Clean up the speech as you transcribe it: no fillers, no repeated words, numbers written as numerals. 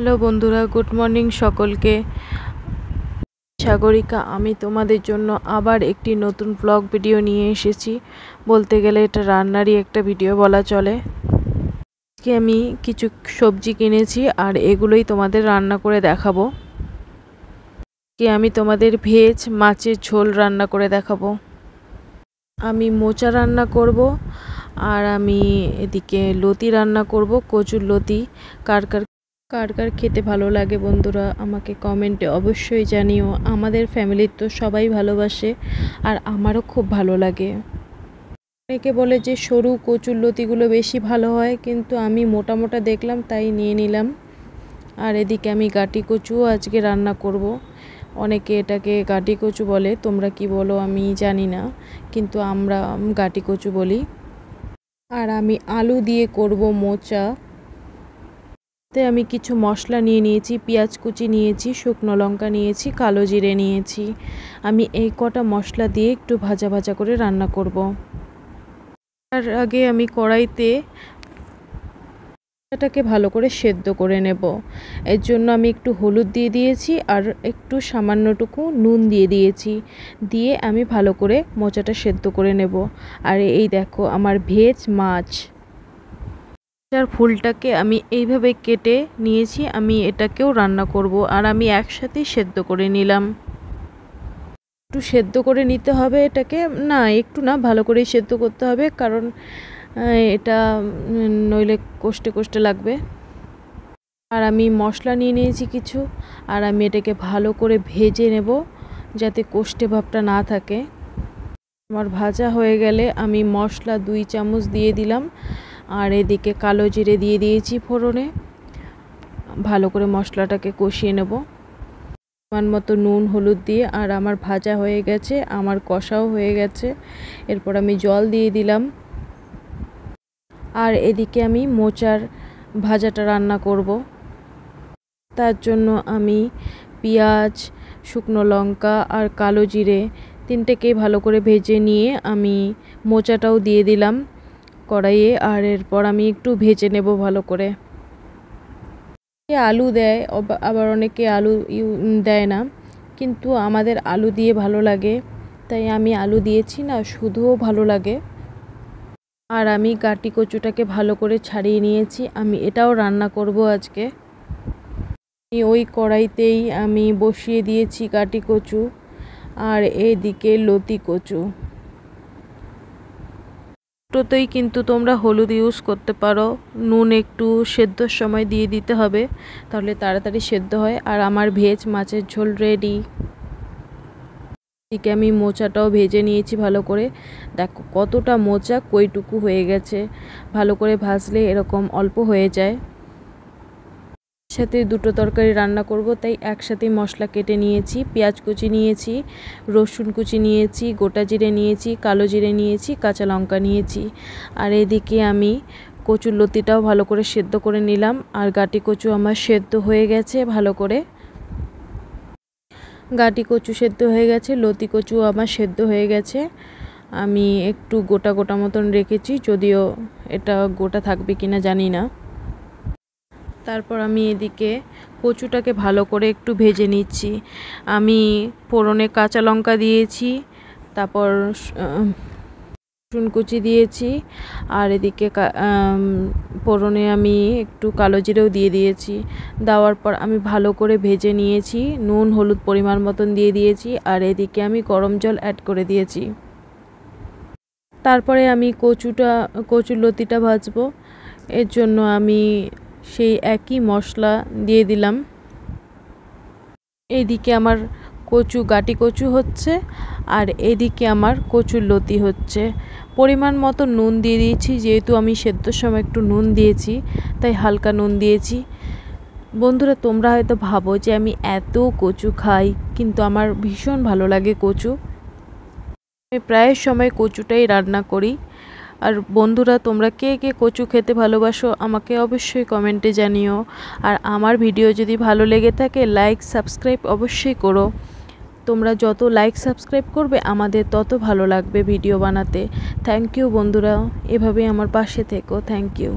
Hello বন্ধুরা, good morning সকলকে। সাগরিকা আমি তোমাদের জন্য আবার একটি নতুন ব্লগ ভিডিও নিয়ে এসেছি। বলতে গেলে এটা রান্নারই একটা ভিডিও বলা চলে। আজকে আমি কিছু সবজি কিনেছি আর এগুলোই তোমাদের রান্না করে দেখাবো। আজকে আমি তোমাদের ভেজ মাছের ঝোল রান্না করে দেখাবো। আমি মোচা রান্না করব আর আমি এদিকে লতি রান্না করব, কচুর লতি। কার কার খেতে ভালো লাগে বন্ধুরা আমাকে কমেন্টে অবশ্যই জানিও। আমাদের ফ্যামিলির তো সবাই ভালোবাসে আর আমারও খুব ভালো লাগে। অনেকে বলে যে সরু কচুর লতিগুলো বেশি ভালো হয়, কিন্তু আমি মোটা মোটা দেখলাম তাই নিয়ে নিলাম। আর এদিকে আমি গাটি কচুও আজকে রান্না করব। অনেকে এটাকে গাটি কচু বলে, তোমরা কি বলো আমি জানি না, কিন্তু আমরা গাটি কচু বলি। আর আমি আলু দিয়ে করব মোচা। আমি কিছু মশলা নিয়ে নিয়েছি, পেঁয়াজ কুচি নিয়েছি, শুকনো লঙ্কা নিয়েছি, কালো জিরে নিয়েছি। আমি এই কটা মশলা দিয়ে একটু ভাজা ভাজা করে রান্না করব। তার আগে আমি কড়াইতে এটাকে ভালো করে সেদ্ধ করে নেব। এর জন্য আমি একটু হলুদ দিয়ে দিয়েছি আর একটু সামান্যটুকু নুন দিয়ে দিয়েছি। দিয়ে আমি ভালো করে মোচাটা সেদ্ধ করে নেব। আর এই দেখো আমার ভেজ মাছ ফুলটাকে আমি এইভাবে কেটে নিয়েছি। আমি এটাকেও রান্না করব আর আমি একসাথেই সেদ্ধ করে নিলাম। একটু সেদ্ধ করে নিতে হবে এটাকে, না একটু না, ভালো করেই সেদ্ধ করতে হবে, কারণ এটা নইলে কষ্টে কষ্টে লাগবে। আর আমি মশলা নিয়ে নিয়েছি কিছু, আর আমি এটাকে ভালো করে ভেজে নেব যাতে কষ্টে ভাবটা না থাকে। আমার ভাজা হয়ে গেলে আমি মশলা 2 চামচ দিয়ে দিলাম আর এদিকে কালো জিরে দিয়ে দিয়েছি ফোড়নে। ভালো করে মশলাটাকে কষিয়ে নেব মান মতো নুন হলুদ দিয়ে। আর আমার ভাজা হয়ে গেছে, আমার কষাও হয়ে গেছে। এরপর আমি জল দিয়ে দিলাম। আর এদিকে আমি মোচার ভাজাটা রান্না করব। তার জন্য আমি পেঁয়াজ, শুকনো লঙ্কা আর কালো জিরে তিনটেকেই ভালো করে ভেজে নিয়ে আমি মোচাটাও দিয়ে দিলাম কড়াইয়ে। আর এরপর আমি একটু ভেজে নেব ভালো করে। আলু দেয়, আবার অনেকে আলু দেয় না, কিন্তু আমাদের আলু দিয়ে ভালো লাগে তাই আমি আলু দিয়েছি, না শুধুও ভালো লাগে। আর আমি গাটি কচুটাকে ভালো করে ছাড়িয়ে নিয়েছি, আমি এটাও রান্না করব আজকে। ওই কড়াইতেই আমি বসিয়ে দিয়েছি গাটি কচু আর এদিকে লতি কচু। দুটোতেই কিন্তু তোমরা হলুদ ইউজ করতে পারো। নুন একটু সেদ্ধর সময় দিয়ে দিতে হবে, তাহলে তাড়াতাড়ি সেদ্ধ হয়। আর আমার ভেজ মাছের ঝোল রেডি। এদিকে আমি মোচাটাও ভেজে নিয়েছি ভালো করে। দেখো কতটা মোচা কইটুকু হয়ে গেছে। ভালো করে ভাজলে এরকম অল্প হয়ে যায়। সাথে দুটো তরকারি রান্না করব, তাই একসাথেই মশলা কেটে নিয়েছি। পেঁয়াজ কুচি নিয়েছি, রসুন কুচি নিয়েছি, গোটা জিরে নিয়েছি, কালো জিরে নিয়েছি, কাঁচা লঙ্কা নিয়েছি। আর এদিকে আমি কচুর লতিটাও ভালো করে সেদ্ধ করে নিলাম। আর গাটি কচু আমার সেদ্ধ হয়ে গেছে ভালো করে। গাটি কচু সেদ্ধ হয়ে গেছে, লতি কচু আমার সেদ্ধ হয়ে গেছে। আমি একটু গোটা গোটা মতন রেখেছি, যদিও এটা গোটা থাকবে কিনা জানি না। তারপর আমি এদিকে কচুটাকে ভালো করে একটু ভেজে নিচ্ছি। আমি ফোড়নে কাঁচা লঙ্কা দিয়েছি, তারপর রসুন কুচি দিয়েছি, আর এদিকে ফোড়নে আমি একটু কালো জিরেও দিয়ে দিয়েছি। দেওয়ার পর আমি ভালো করে ভেজে নিয়েছি, নুন হলুদ পরিমাণ মতন দিয়ে দিয়েছি। আর এদিকে আমি গরম জল অ্যাড করে দিয়েছি। তারপরে আমি কচুর লতিটা ভাজবো। এর জন্য আমি সেই একই মশলা দিয়ে দিলাম। এইদিকে আমার গাটি কচু হচ্ছে আর এদিকে আমার কচুর লতি হচ্ছে। পরিমাণ মতো নুন দিয়ে দিয়েছি, যেহেতু আমি সেদ্ধর সময় একটু নুন দিয়েছি তাই হালকা নুন দিয়েছি। বন্ধুরা তোমরা হয়তো ভাবো যে আমি এত কচু খাই, কিন্তু আমার ভীষণ ভালো লাগে কচু। আমি প্রায় সময় কচুটাই রান্না করি। আর বন্ধুরা তোমরা কে কে কচু খেতে ভালোবাসো আমাকে অবশ্যই কমেন্টে জানিও। আর আমার ভিডিও যদি ভালো লেগে থাকে লাইক সাবস্ক্রাইব অবশ্যই করো। তোমরা যত লাইক সাবস্ক্রাইব করবে আমাদের তত ভালো লাগবে ভিডিও বানাতে। থ্যাংক ইউ বন্ধুরা, এভাবেই আমার পাশে থেকো। Thank you.